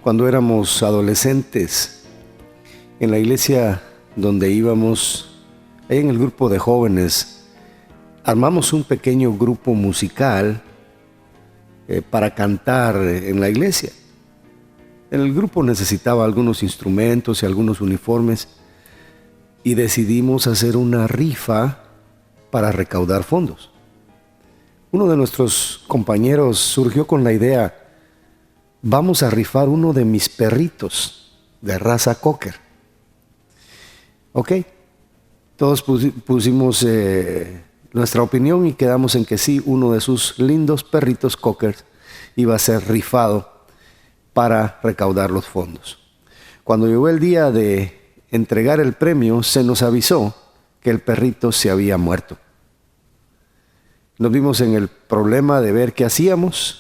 Cuando éramos adolescentes, en la iglesia donde íbamos, ahí en el grupo de jóvenes, armamos un pequeño grupo musical para cantar en la iglesia. El grupo necesitaba algunos instrumentos y algunos uniformes y decidimos hacer una rifa para recaudar fondos. Uno de nuestros compañeros surgió con la idea: vamos a rifar uno de mis perritos de raza cocker. Ok, todos pusimos nuestra opinión y quedamos en que sí, uno de sus lindos perritos cocker iba a ser rifado para recaudar los fondos. Cuando llegó el día de entregar el premio, se nos avisó que el perrito se había muerto. Nos vimos en el problema de ver qué hacíamos.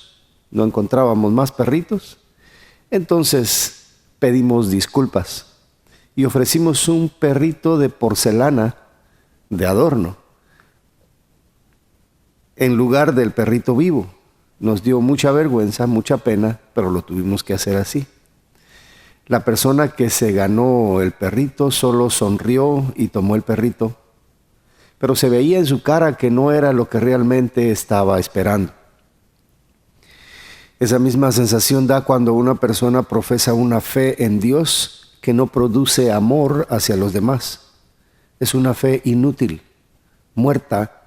No encontrábamos más perritos. Entonces pedimos disculpas y ofrecimos un perrito de porcelana de adorno en lugar del perrito vivo. Nos dio mucha vergüenza, mucha pena, pero lo tuvimos que hacer así. La persona que se ganó el perrito solo sonrió y tomó el perrito, pero se veía en su cara que no era lo que realmente estaba esperando. Esa misma sensación da cuando una persona profesa una fe en Dios que no produce amor hacia los demás. Es una fe inútil, muerta,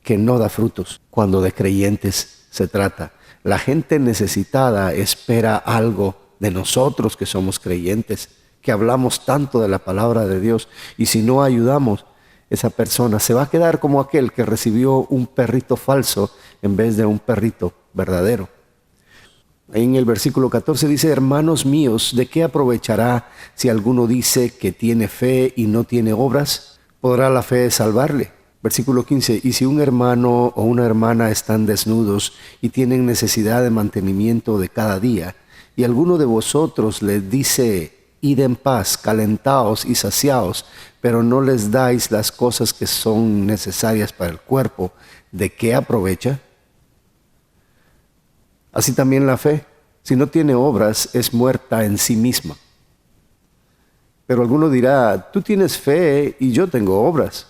que no da frutos. Cuando de creyentes se trata, la gente necesitada espera algo de nosotros que somos creyentes, que hablamos tanto de la palabra de Dios, y si no ayudamos, esa persona se va a quedar como aquel que recibió un perrito falso en vez de un perrito verdadero. Ahí en el versículo 14 dice: hermanos míos, ¿de qué aprovechará si alguno dice que tiene fe y no tiene obras? ¿Podrá la fe salvarle? Versículo 15, y si un hermano o una hermana están desnudos y tienen necesidad de mantenimiento de cada día, y alguno de vosotros les dice: id en paz, calentaos y saciaos, pero no les dais las cosas que son necesarias para el cuerpo, ¿de qué aprovecha? Así también la fe, si no tiene obras, es muerta en sí misma. Pero alguno dirá: tú tienes fe y yo tengo obras.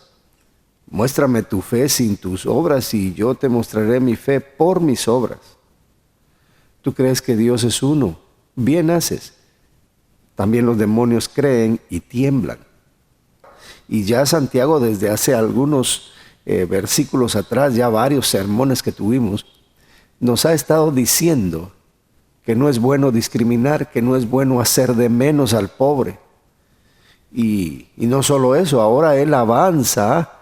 Muéstrame tu fe sin tus obras y yo te mostraré mi fe por mis obras. Tú crees que Dios es uno, bien haces. También los demonios creen y tiemblan. Y ya Santiago, desde hace algunos versículos atrás, ya varios sermones que tuvimos, nos ha estado diciendo que no es bueno discriminar, que no es bueno hacer de menos al pobre. Y no solo eso, ahora él avanza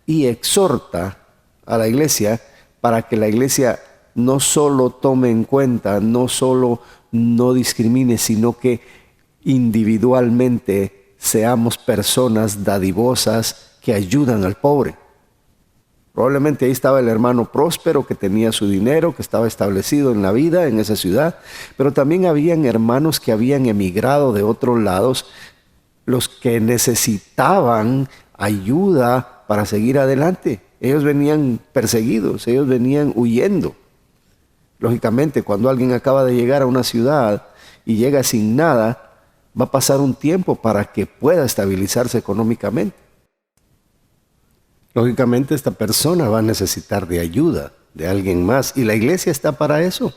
y exhorta a la iglesia para que la iglesia no solo tome en cuenta, no solo no discrimine, sino que individualmente seamos personas dadivosas que ayudan al pobre. Probablemente ahí estaba el hermano próspero que tenía su dinero, que estaba establecido en la vida en esa ciudad, pero también habían hermanos que habían emigrado de otros lados, los que necesitaban ayuda para seguir adelante. Ellos venían perseguidos, ellos venían huyendo. Lógicamente, cuando alguien acaba de llegar a una ciudad y llega sin nada, va a pasar un tiempo para que pueda estabilizarse económicamente. Lógicamente, esta persona va a necesitar de ayuda de alguien más, y la iglesia está para eso.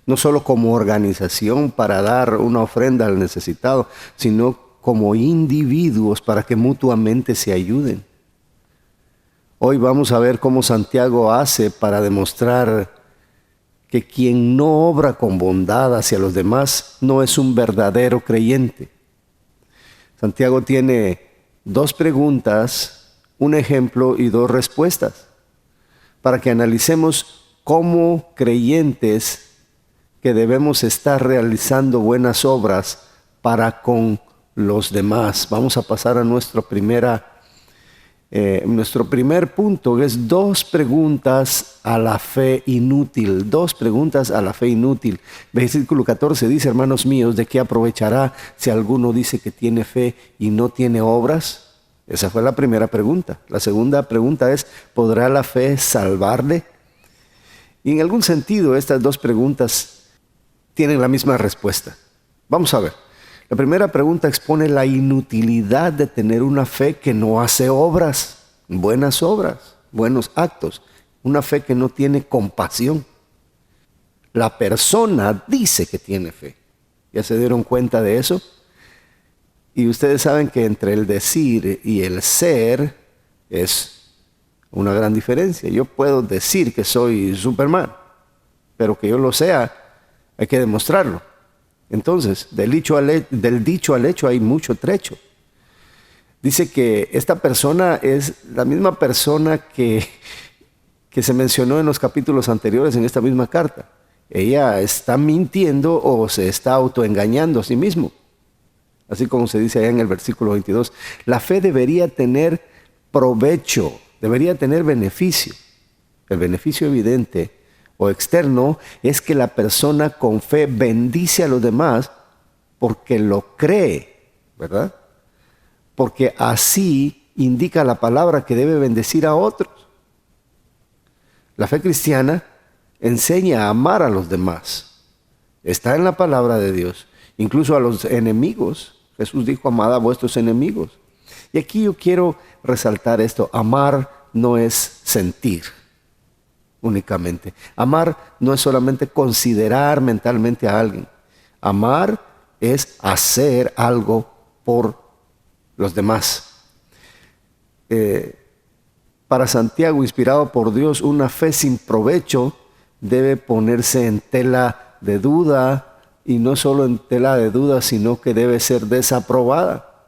No solo como organización para dar una ofrenda al necesitado, sino como individuos para que mutuamente se ayuden. Hoy vamos a ver cómo Santiago hace para demostrar que quien no obra con bondad hacia los demás no es un verdadero creyente. Santiago tiene 2 preguntas, un ejemplo y 2 respuestas, para que analicemos cómo creyentes que debemos estar realizando buenas obras para con los demás. Vamos a pasar a nuestro primer punto, que es 2 preguntas a la fe inútil. 2 preguntas a la fe inútil. Versículo 14 dice: hermanos míos, ¿de qué aprovechará si alguno dice que tiene fe y no tiene obras? Esa fue la primera pregunta. La segunda pregunta es: ¿podrá la fe salvarle? Y en algún sentido estas 2 preguntas tienen la misma respuesta. Vamos a ver. La primera pregunta expone la inutilidad de tener una fe que no hace obras, buenos actos. Una fe que no tiene compasión. La persona dice que tiene fe. ¿Ya se dieron cuenta de eso? Y ustedes saben que entre el decir y el ser es una gran diferencia. Yo puedo decir que soy Superman, pero que yo lo sea, hay que demostrarlo. Entonces, del dicho al hecho hay mucho trecho. Dice que esta persona es la misma persona que se mencionó en los capítulos anteriores en esta misma carta. Ella está mintiendo o se está autoengañando a sí mismo. Así como se dice allá en el versículo 22. La fe debería tener provecho, debería tener beneficio. El beneficio evidente o externo es que la persona con fe bendice a los demás porque lo cree, ¿verdad? Porque así indica la palabra que debe bendecir a otros. La fe cristiana enseña a amar a los demás. Está en la palabra de Dios. Incluso a los enemigos. Jesús dijo, amad a vuestros enemigos. Y aquí yo quiero resaltar esto. Amar no es sentir únicamente. Amar no es solamente considerar mentalmente a alguien. Amar es hacer algo por los demás. Para Santiago, inspirado por Dios, una fe sin provecho debe ponerse en tela de duda, y no solo en tela de duda, sino que debe ser desaprobada.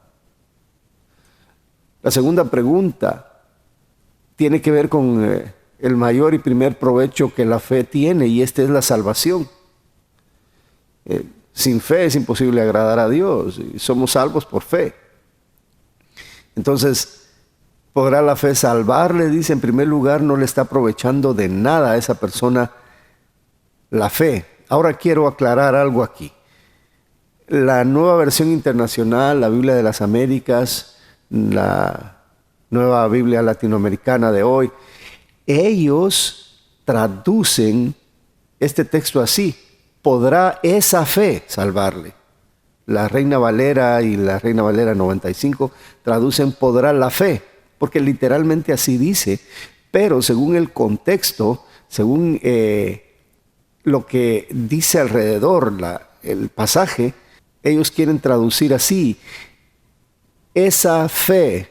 La segunda pregunta tiene que ver con el mayor y primer provecho que la fe tiene, y este es la salvación. Sin fe es imposible agradar a Dios, y somos salvos por fe. Entonces, ¿podrá la fe salvarle? Dice, en primer lugar, no le está aprovechando de nada a esa persona la fe. Ahora quiero aclarar algo aquí. La Nueva Versión Internacional, la Biblia de las Américas, la Nueva Biblia Latinoamericana de hoy, ellos traducen este texto así: ¿podrá esa fe salvarle? La Reina Valera y la Reina Valera 95 traducen ¿podrá la fe? Porque literalmente así dice, pero según el contexto, según lo que dice alrededor el pasaje, ellos quieren traducir así: esa fe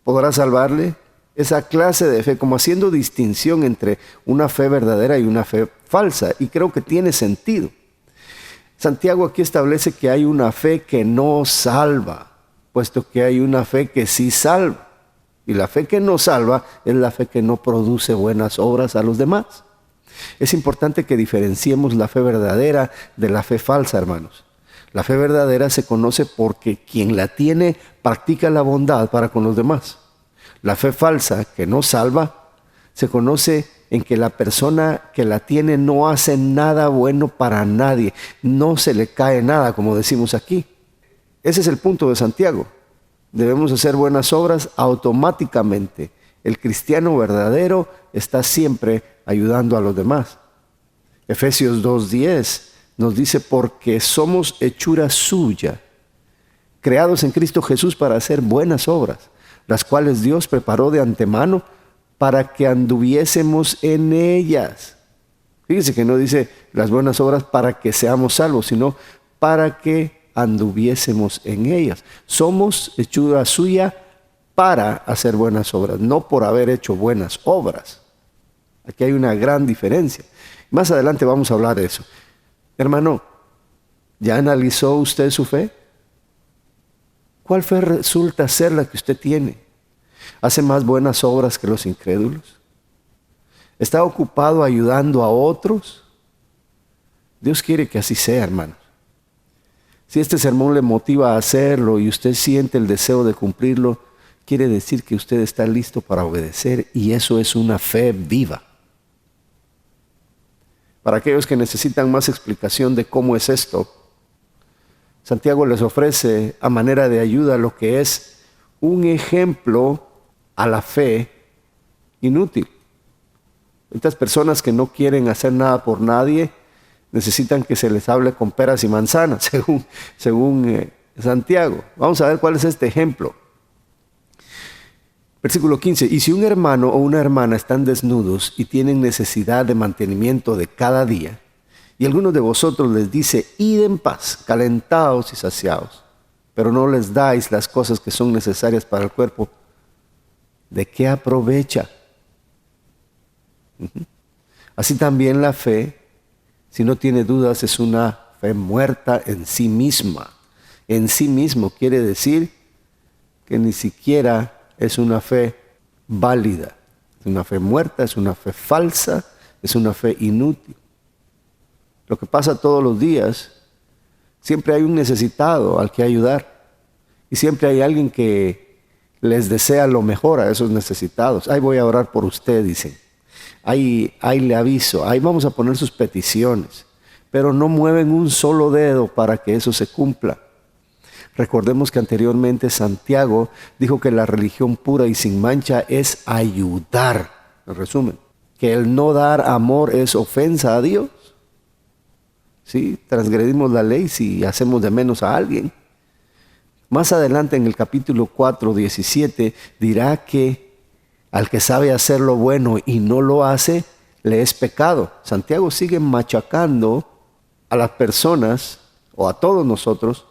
podrá salvarle. Esa clase de fe, como haciendo distinción entre una fe verdadera y una fe falsa, y creo que tiene sentido. Santiago aquí establece que hay una fe que no salva, puesto que hay una fe que sí salva. Y la fe que no salva es la fe que no produce buenas obras a los demás. Es importante que diferenciemos la fe verdadera de la fe falsa, hermanos. La fe verdadera se conoce porque quien la tiene practica la bondad para con los demás. La fe falsa, que no salva, se conoce en que la persona que la tiene no hace nada bueno para nadie, no se le cae nada, como decimos aquí. Ese es el punto de Santiago. Debemos hacer buenas obras automáticamente. El cristiano verdadero está siempre ayudando a los demás. Efesios 2:10 nos dice, porque somos hechura suya, creados en Cristo Jesús para hacer buenas obras, las cuales Dios preparó de antemano para que anduviésemos en ellas. Fíjense que no dice las buenas obras para que seamos salvos, sino para que anduviésemos en ellas. Somos hechura suya para hacer buenas obras, no por haber hecho buenas obras. Aquí hay una gran diferencia. Más adelante vamos a hablar de eso. Hermano, ¿ya analizó usted su fe? ¿Cuál fe resulta ser la que usted tiene? ¿Hace más buenas obras que los incrédulos? ¿Está ocupado ayudando a otros? Dios quiere que así sea, hermanos. Si este sermón le motiva a hacerlo y usted siente el deseo de cumplirlo, quiere decir que usted está listo para obedecer, y eso es una fe viva. Para aquellos que necesitan más explicación de cómo es esto, Santiago les ofrece a manera de ayuda lo que es un ejemplo a la fe inútil. Estas personas que no quieren hacer nada por nadie, Necesitan que se les hable con peras y manzanas, según Santiago. Vamos a ver cuál es este ejemplo. Versículo 15. Y si un hermano o una hermana están desnudos y tienen necesidad de mantenimiento de cada día, y alguno de vosotros les dice, id en paz, calentaos y saciaos, pero no les dais las cosas que son necesarias para el cuerpo, ¿de qué aprovecha? Así también la fe, si no tiene dudas, es una fe muerta en sí misma. En sí mismo quiere decir que ni siquiera es una fe válida. Es una fe muerta, es una fe falsa, es una fe inútil. Lo que pasa todos los días, siempre hay un necesitado al que ayudar. Y siempre hay alguien que les desea lo mejor a esos necesitados. Ahí voy a orar por usted, dicen. Ahí le aviso, ahí vamos a poner sus peticiones. Pero no mueven un solo dedo para que eso se cumpla. Recordemos que anteriormente Santiago dijo que la religión pura y sin mancha es ayudar. En resumen, que el no dar amor es ofensa a Dios. ¿Sí? Transgredimos la ley si hacemos de menos a alguien. Más adelante en el capítulo 4, 17, dirá que al que sabe hacer lo bueno y no lo hace, le es pecado. Santiago sigue machacando a las personas o a todos nosotros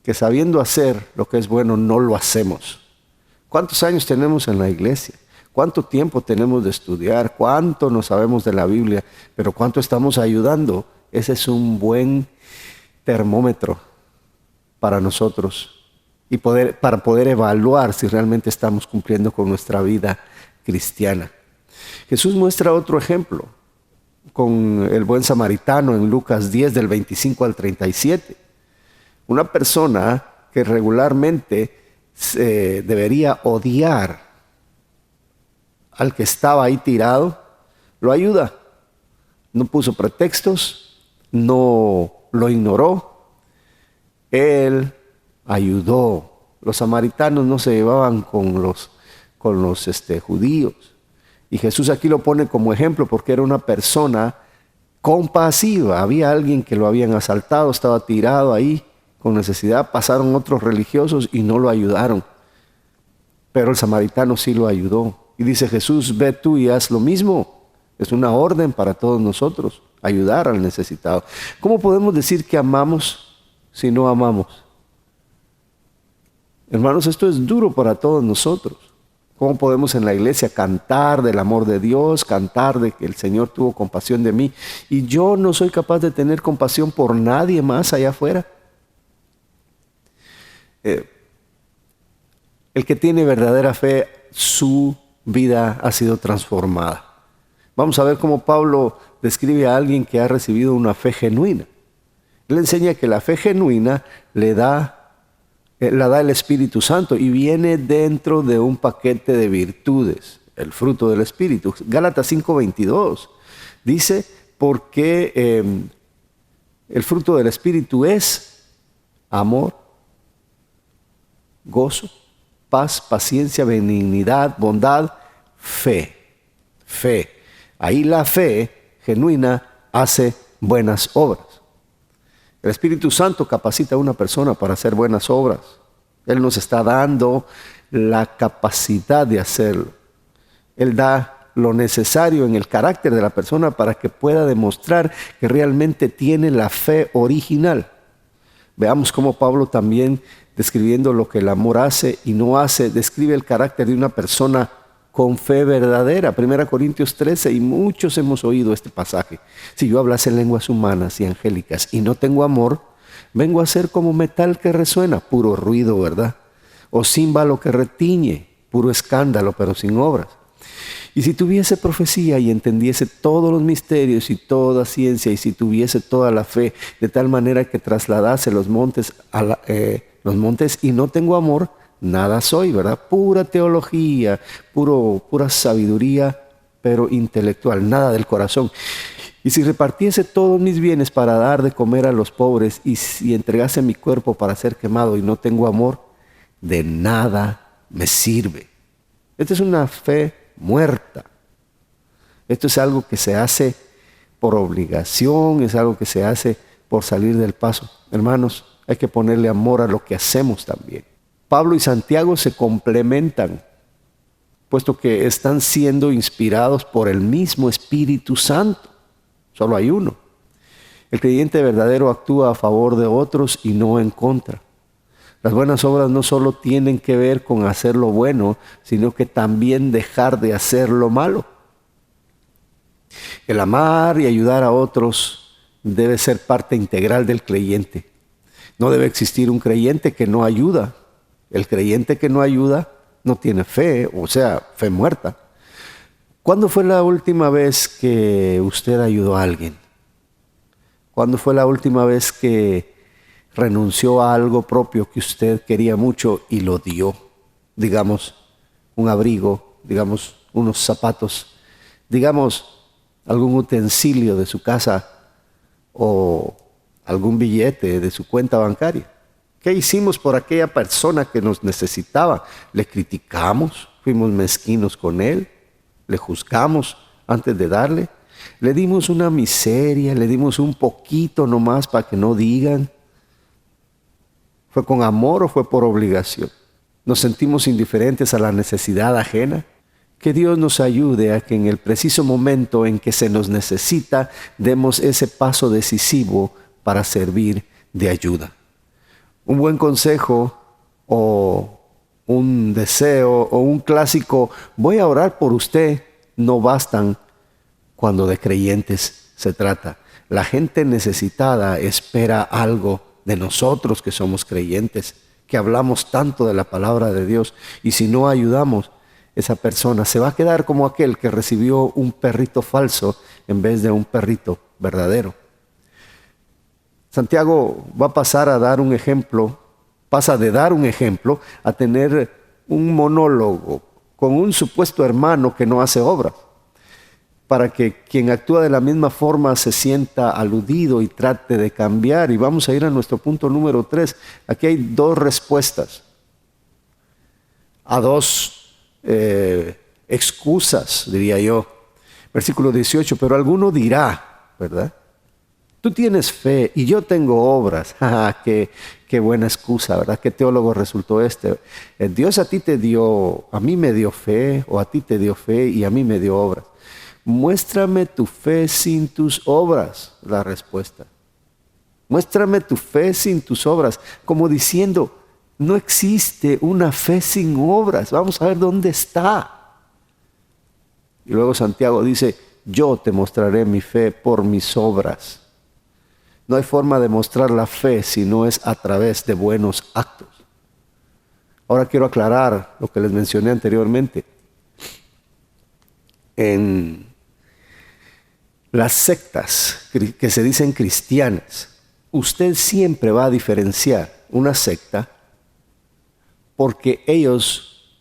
que sabiendo hacer lo que es bueno no lo hacemos. ¿Cuántos años tenemos en la iglesia? ¿Cuánto tiempo tenemos de estudiar? ¿Cuánto no sabemos de la Biblia? Pero ¿cuánto estamos ayudando? Ese es un buen termómetro para nosotros y para poder evaluar si realmente estamos cumpliendo con nuestra vida cristiana. Jesús muestra otro ejemplo con el buen samaritano en Lucas 10 del 25 al 37. Una persona que regularmente debería odiar al que estaba ahí tirado, lo ayuda. No puso pretextos, no lo ignoró. Él ayudó. Los samaritanos no se llevaban con los judíos. Y Jesús aquí lo pone como ejemplo porque era una persona compasiva. Había alguien que lo habían asaltado, estaba tirado ahí con necesidad. Pasaron otros religiosos y no lo ayudaron. Pero el samaritano sí lo ayudó. Y dice Jesús, ve tú y haz lo mismo. Es una orden para todos nosotros, ayudar al necesitado. ¿Cómo podemos decir que amamos si no amamos? Hermanos, esto es duro para todos nosotros. ¿Cómo podemos en la iglesia cantar del amor de Dios, cantar de que el Señor tuvo compasión de mí y yo no soy capaz de tener compasión por nadie más allá afuera? El que tiene verdadera fe, su vida ha sido transformada. Vamos a ver cómo Pablo describe a alguien que ha recibido una fe genuina. Él enseña que la fe genuina la da el Espíritu Santo y viene dentro de un paquete de virtudes, el fruto del Espíritu. Gálatas 5:22 dice, porque el fruto del Espíritu es amor, gozo, paz, paciencia, benignidad, bondad, fe. Fe. Ahí la fe genuina hace buenas obras. El Espíritu Santo capacita a una persona para hacer buenas obras. Él nos está dando la capacidad de hacerlo. Él da lo necesario en el carácter de la persona para que pueda demostrar que realmente tiene la fe original. Veamos cómo Pablo también, describiendo lo que el amor hace y no hace, describe el carácter de una persona con fe verdadera. 1 Corintios 13, y muchos hemos oído este pasaje. Si yo hablase lenguas humanas y angélicas y no tengo amor, vengo a ser como metal que resuena, puro ruido, ¿verdad? O címbalo que retiñe, puro escándalo, pero sin obras. Y si tuviese profecía y entendiese todos los misterios y toda ciencia, y si tuviese toda la fe, de tal manera que trasladase los montes y no tengo amor, nada soy, ¿verdad? Pura teología, pura sabiduría, pero intelectual, nada del corazón. Y si repartiese todos mis bienes para dar de comer a los pobres, y si entregase mi cuerpo para ser quemado y no tengo amor, de nada me sirve. Esta es una fe muerta. Esto es algo que se hace por obligación, es algo que se hace por salir del paso. Hermanos, hay que ponerle amor a lo que hacemos también. Pablo y Santiago se complementan, puesto que están siendo inspirados por el mismo Espíritu Santo. Solo hay uno. El creyente verdadero actúa a favor de otros y no en contra. Las buenas obras no solo tienen que ver con hacer lo bueno, sino que también dejar de hacer lo malo. El amar y ayudar a otros debe ser parte integral del creyente. No debe existir un creyente que no ayuda. El creyente que no ayuda no tiene fe, o sea, fe muerta. ¿Cuándo fue la última vez que usted ayudó a alguien? ¿Cuándo fue la última vez que renunció a algo propio que usted quería mucho y lo dio? Digamos, un abrigo, digamos, unos zapatos, digamos, algún utensilio de su casa o algún billete de su cuenta bancaria. ¿Qué hicimos por aquella persona que nos necesitaba? ¿Le criticamos? ¿Fuimos mezquinos con él? ¿Le juzgamos antes de darle? ¿Le dimos una miseria? ¿Le dimos un poquito nomás para que no digan? ¿Fue con amor o fue por obligación? ¿Nos sentimos indiferentes a la necesidad ajena? Que Dios nos ayude a que en el preciso momento en que se nos necesita, demos ese paso decisivo para servir de ayuda. Un buen consejo o un deseo o un clásico, voy a orar por usted, no bastan cuando de creyentes se trata. La gente necesitada espera algo de nosotros que somos creyentes, que hablamos tanto de la palabra de Dios, y si no ayudamos, esa persona se va a quedar como aquel que recibió un perrito falso en vez de un perrito verdadero. Santiago va a pasar a dar un ejemplo, pasa de dar un ejemplo a tener un monólogo con un supuesto hermano que no hace obras, para que quien actúa de la misma forma se sienta aludido y trate de cambiar. Y vamos a ir a nuestro punto número 3. Aquí hay dos respuestas a dos excusas, diría yo. Versículo 18, pero alguno dirá, ¿verdad? Tú tienes fe y yo tengo obras. Qué buena excusa, ¿verdad? ¿Qué teólogo resultó este? Dios a ti te dio, a mí me dio fe, o a ti te dio fe y a mí me dio obras. Muéstrame tu fe sin tus obras, la respuesta. Muéstrame tu fe sin tus obras, como diciendo, no existe una fe sin obras. Vamos a ver dónde está. Y luego Santiago dice, yo te mostraré mi fe por mis obras. No hay forma de mostrar la fe si no es a través de buenos actos. Ahora quiero aclarar lo que les mencioné anteriormente. En las sectas que se dicen cristianas, usted siempre va a diferenciar una secta porque ellos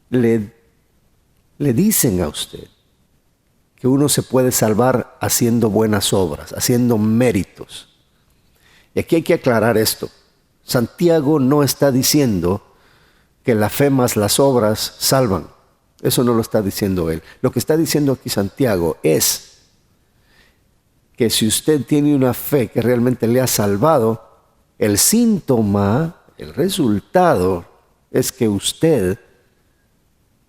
le dicen a usted que uno se puede salvar haciendo buenas obras, haciendo méritos. Y aquí hay que aclarar esto. Santiago no está diciendo que la fe más las obras salvan. Eso no lo está diciendo él. Lo que está diciendo aquí Santiago es que si usted tiene una fe que realmente le ha salvado, el síntoma, el resultado es que usted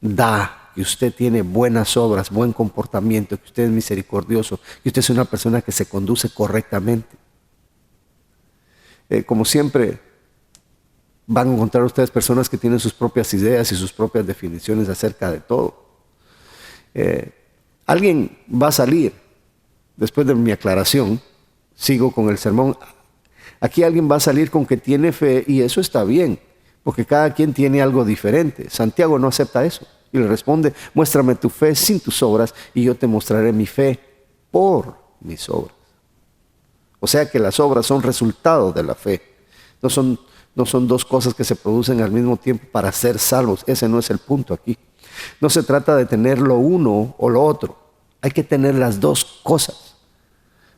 da, que usted tiene buenas obras, buen comportamiento, que usted es misericordioso, que usted es una persona que se conduce correctamente. Como siempre, van a encontrar ustedes personas que tienen sus propias ideas y sus propias definiciones acerca de todo. Alguien va a salir, después de mi aclaración, sigo con el sermón. Aquí alguien va a salir con que tiene fe y eso está bien, porque cada quien tiene algo diferente. Santiago no acepta eso y le responde, muéstrame tu fe sin tus obras y yo te mostraré mi fe por mis obras. O sea que las obras son resultado de la fe. No son dos cosas que se producen al mismo tiempo para ser salvos. Ese no es el punto aquí. No se trata de tener lo uno o lo otro. Hay que tener las dos cosas.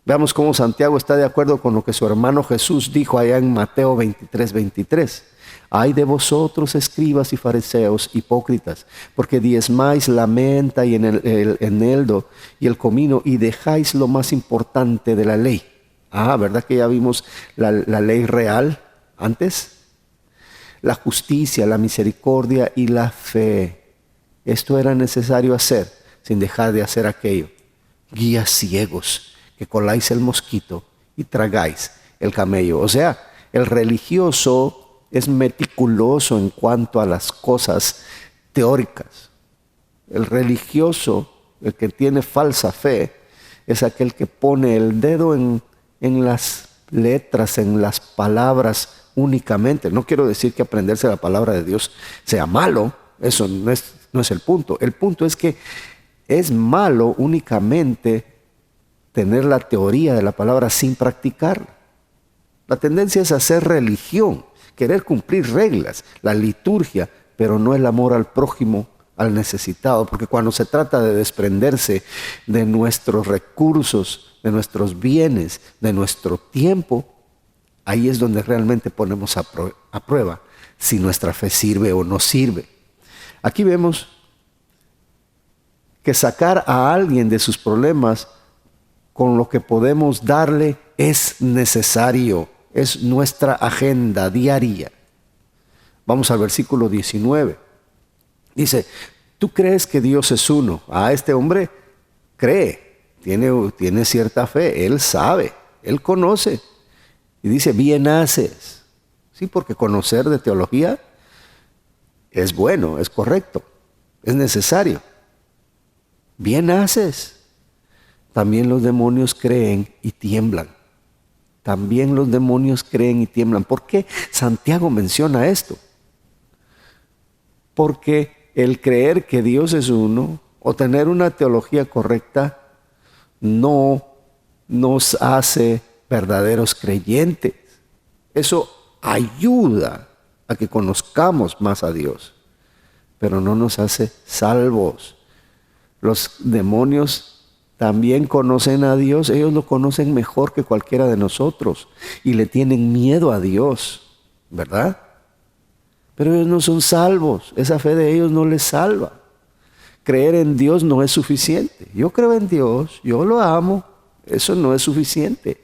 Veamos cómo Santiago está de acuerdo con lo que su hermano Jesús dijo allá en Mateo 23:23. Ay de vosotros, escribas y fariseos, hipócritas, porque diezmáis la menta y en el eneldo y el comino y dejáis lo más importante de la ley. ¿Verdad que ya vimos la ley real antes? La justicia, la misericordia y la fe. Esto era necesario hacer sin dejar de hacer aquello. Guías ciegos, que coláis el mosquito y tragáis el camello. O sea, el religioso es meticuloso en cuanto a las cosas teóricas. El religioso, el que tiene falsa fe, es aquel que pone el dedo en las letras, en las palabras únicamente. No quiero decir que aprenderse la palabra de Dios sea malo, eso no es el punto. El punto es que es malo únicamente tener la teoría de la palabra sin practicarla. La tendencia es hacer religión, querer cumplir reglas, la liturgia, pero no el amor al prójimo, al necesitado, porque cuando se trata de desprenderse de nuestros recursos, de nuestros bienes, de nuestro tiempo, ahí es donde realmente ponemos a prueba si nuestra fe sirve o no sirve. Aquí vemos que sacar a alguien de sus problemas con lo que podemos darle es necesario, es nuestra agenda diaria. Vamos al versículo 19. Dice, ¿tú crees que Dios es uno? Este hombre cree, tiene cierta fe, él sabe, él conoce. Y dice, bien haces. Sí, porque conocer de teología es bueno, es correcto, es necesario. Bien haces. También los demonios creen y tiemblan. También los demonios creen y tiemblan. ¿Por qué Santiago menciona esto? Porque el creer que Dios es uno o tener una teología correcta no nos hace verdaderos creyentes. Eso ayuda a que conozcamos más a Dios, pero no nos hace salvos. Los demonios también conocen a Dios, ellos lo conocen mejor que cualquiera de nosotros y le tienen miedo a Dios, ¿verdad? Pero ellos no son salvos, esa fe de ellos no les salva. Creer en Dios no es suficiente. Yo creo en Dios, yo lo amo, eso no es suficiente.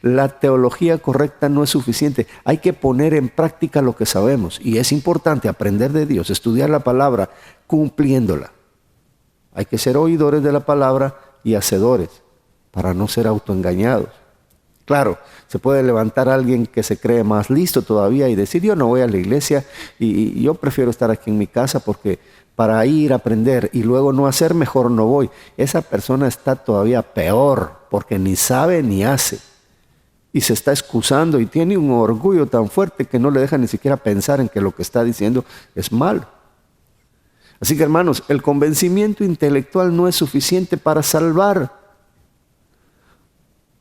La teología correcta no es suficiente. Hay que poner en práctica lo que sabemos y es importante aprender de Dios, estudiar la palabra cumpliéndola. Hay que ser oidores de la palabra y hacedores para no ser autoengañados. Claro, se puede levantar alguien que se cree más listo todavía y decir, yo no voy a la iglesia y yo prefiero estar aquí en mi casa porque para ir a aprender y luego no hacer, mejor no voy. Esa persona está todavía peor porque ni sabe ni hace. Y se está excusando y tiene un orgullo tan fuerte que no le deja ni siquiera pensar en que lo que está diciendo es malo. Así que hermanos, el convencimiento intelectual no es suficiente para salvar.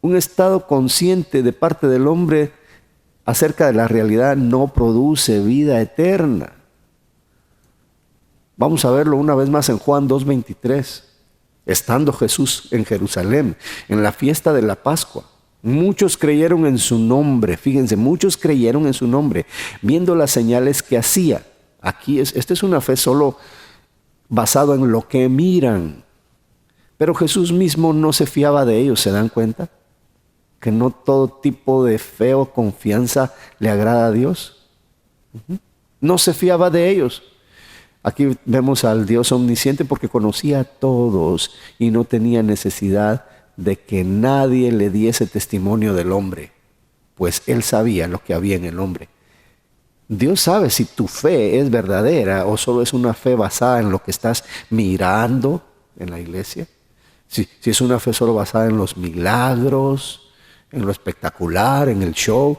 Un estado consciente de parte del hombre acerca de la realidad no produce vida eterna. Vamos a verlo una vez más en Juan 2:23. Estando Jesús en Jerusalén, en la fiesta de la Pascua, muchos creyeron en su nombre. Fíjense, muchos creyeron en su nombre, viendo las señales que hacía. Esta es una fe solo basado en lo que miran. Pero Jesús mismo no se fiaba de ellos, ¿se dan cuenta? Que no todo tipo de fe o confianza le agrada a Dios. No se fiaba de ellos. Aquí vemos al Dios omnisciente porque conocía a todos y no tenía necesidad de que nadie le diese testimonio del hombre, pues Él sabía lo que había en el hombre. Dios sabe si tu fe es verdadera o solo es una fe basada en lo que estás mirando en la iglesia. Si es una fe solo basada en los milagros, en lo espectacular, en el show.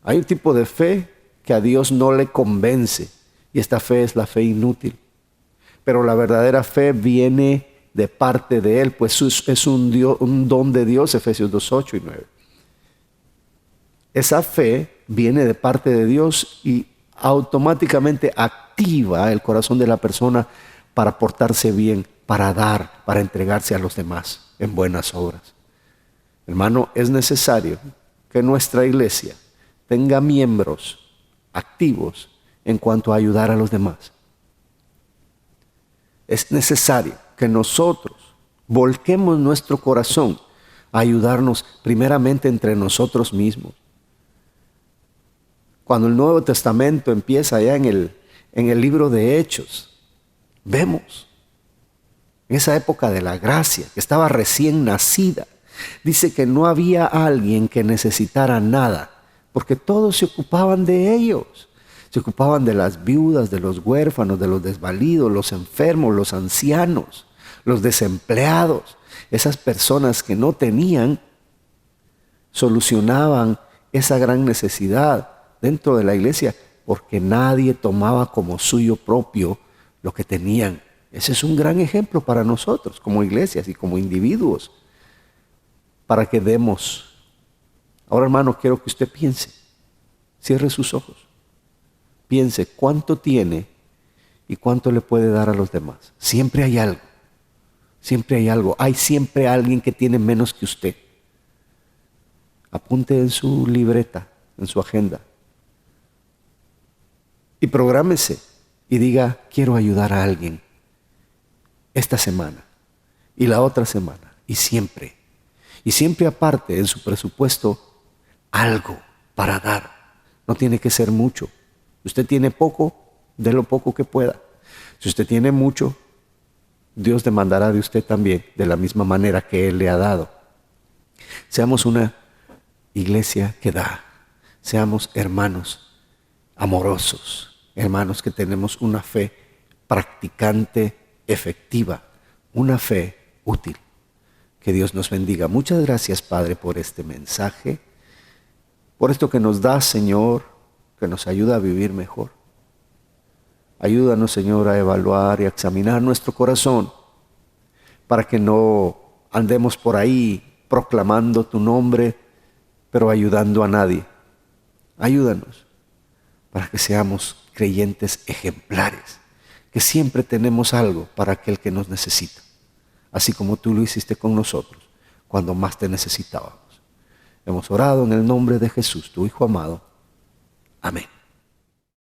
Hay un tipo de fe que a Dios no le convence y esta fe es la fe inútil. Pero la verdadera fe viene de parte de Él, pues es un don de Dios, Efesios 2:8 y 9. Esa fe viene de parte de Dios y automáticamente activa el corazón de la persona para portarse bien, para dar, para entregarse a los demás. en buenas obras. Hermano, es necesario que nuestra iglesia tenga miembros activos en cuanto a ayudar a los demás. Es necesario que nosotros volquemos nuestro corazón a ayudarnos primeramente entre nosotros mismos. Cuando el Nuevo Testamento empieza ya en el libro de Hechos, vemos en esa época de la gracia, que estaba recién nacida, dice que no había alguien que necesitara nada, porque todos se ocupaban de ellos. Se ocupaban de las viudas, de los huérfanos, de los desvalidos, los enfermos, los ancianos, los desempleados. Esas personas que no tenían, solucionaban esa gran necesidad dentro de la iglesia, porque nadie tomaba como suyo propio lo que tenían. Ese es un gran ejemplo para nosotros como iglesias y como individuos, para que demos. Ahora, hermano, quiero que usted piense, cierre sus ojos, piense cuánto tiene y cuánto le puede dar a los demás. Siempre hay algo, siempre hay algo. Hay siempre alguien que tiene menos que usted. Apunte en su libreta, en su agenda, y prográmese y diga, quiero ayudar a alguien esta semana y la otra semana y siempre aparte en su presupuesto algo para dar. No tiene que ser mucho. Si usted tiene poco, dé lo poco que pueda. Si usted tiene mucho, Dios demandará de usted también de la misma manera que Él le ha dado. Seamos una iglesia que da. Seamos hermanos amorosos, hermanos que tenemos una fe practicante, efectiva, una fe útil. Que Dios nos bendiga. Muchas gracias, Padre, por este mensaje, por esto que nos da, Señor, que nos ayuda a vivir mejor. Ayúdanos, Señor, a evaluar y a examinar nuestro corazón para que no andemos por ahí proclamando tu nombre, pero ayudando a nadie. Ayúdanos para que seamos creyentes ejemplares, que siempre tenemos algo para aquel que nos necesita, así como tú lo hiciste con nosotros cuando más te necesitábamos. Hemos orado en el nombre de Jesús, tu Hijo amado. Amén.